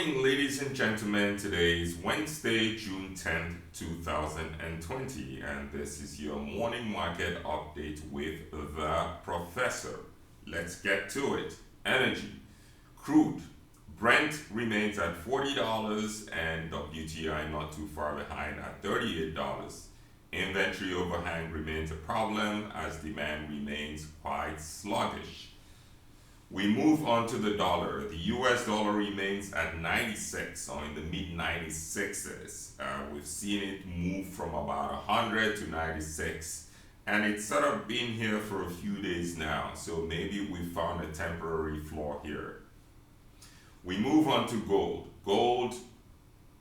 morning, ladies and gentlemen. Today is Wednesday, June 10th, 2020, and this is your morning market update with the professor. Let's get to it. Energy, crude, Brent remains at $40 and WTI not too far behind at $38. Inventory overhang remains a problem as demand remains quite sluggish. We move on to the dollar. The US dollar remains at 96 or in the mid 96s. We've seen it move from about 100 to 96, and it's sort of been here for a few days now. So maybe we found a temporary floor here. We move on to gold. Gold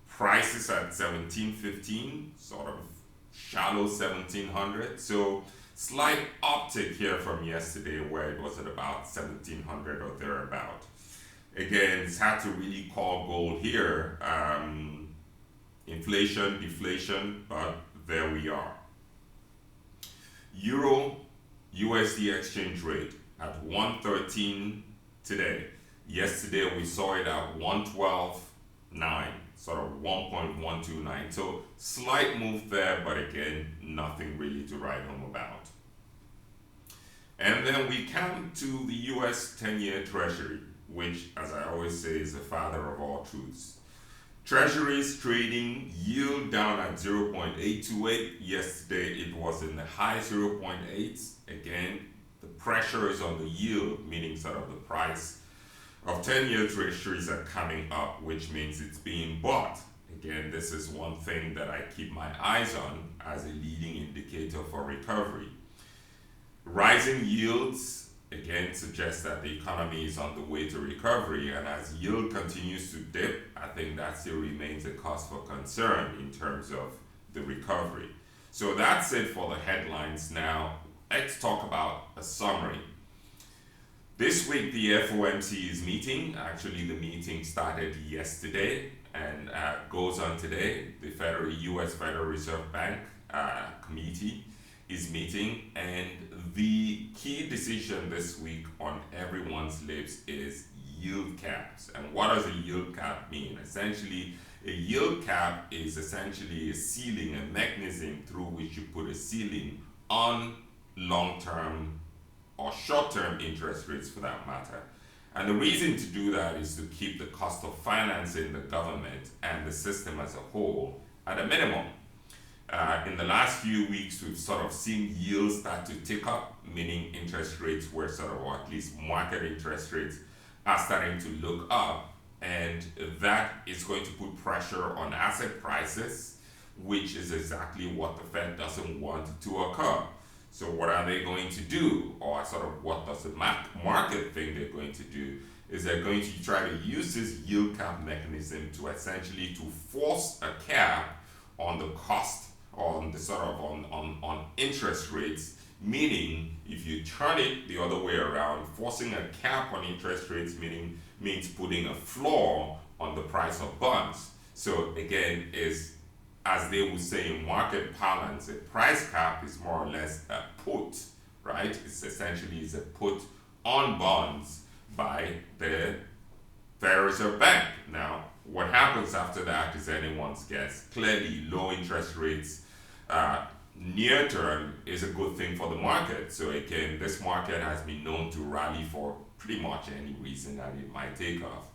prices at 1715, sort of shallow 1700. So slight uptick here from yesterday where it was at about 1700 or thereabout. Again, it's hard to really call gold here. Inflation, deflation, but there we are. Euro USD exchange rate at 113 today. Yesterday we saw it at 112.9, sort of 1.129. So slight move there, but again, nothing really to write home about. And then we come to the US 10-year Treasury, which, as I always say, is the father of all truths. Treasuries trading yield down at 0.828. Yesterday it was in the high 0.8s. Again, the pressure is on the yield, meaning sort of the price of 10-year treasuries are coming up, which means it's being bought. Again, this is one thing that I keep my eyes on as a leading indicator for recovery. Rising yields, again, suggest that the economy is on the way to recovery, and as yield continues to dip, I think that still remains a cause for concern in terms of the recovery. So that's it for the headlines. Now, let's talk about a summary. This week, the FOMC is meeting. Actually, the meeting started yesterday and goes on today. The U.S. Federal Reserve Bank Committee is meeting, and the key decision this week on everyone's lips is yield caps. And what does a yield cap mean? Essentially, a yield cap is essentially a ceiling, a mechanism through which you put a ceiling on long-term or short-term interest rates for that matter. And the reason to do that is to keep the cost of financing the government and the system as a whole at a minimum. In the last few weeks, we've sort of seen yields start to tick up, meaning interest rates were sort of, or at least market interest rates are starting to look up, and that is going to put pressure on asset prices, which is exactly what the Fed doesn't want to occur. So what are they going to do, or sort of what does the market think they're going to do, is they're going to try to use this yield cap mechanism to essentially to force a cap on the cost, on the sort of on interest rates, meaning if you turn it the other way around, forcing a cap on interest rates means putting a floor on the price of bonds. So again, is, as they would say in market parlance, a price cap is more or less a put, right? It's essentially a put on bonds by the Federal Reserve Bank. Now, what happens after that is anyone's guess. Clearly, low interest rates near term is a good thing for the market. So again, this market has been known to rally for pretty much any reason that it might take off.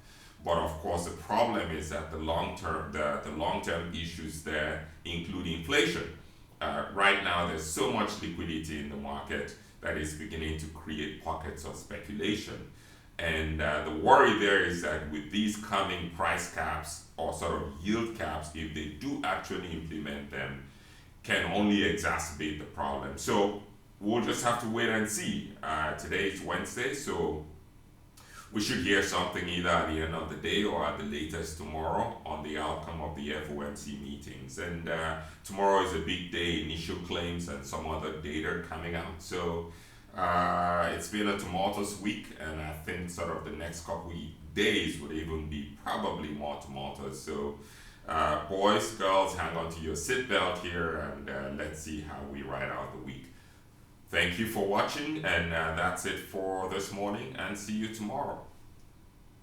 But of course, the problem is that the long-term issues there include inflation. Right now, there's so much liquidity in the market that is beginning to create pockets of speculation. And the worry there is that with these coming price caps or sort of yield caps, if they do actually implement them, can only exacerbate the problem. So we'll just have to wait and see. Today is Wednesday, so we should hear something either at the end of the day or at the latest tomorrow on the outcome of the FOMC meetings. And tomorrow is a big day, initial claims and some other data coming out. So it's been a tumultuous week, and I think sort of the next couple of days would even be probably more tumultuous. So boys, girls, hang on to your seatbelt here, and let's see how we ride out the week. Thank you for watching, and that's it for this morning, and see you tomorrow.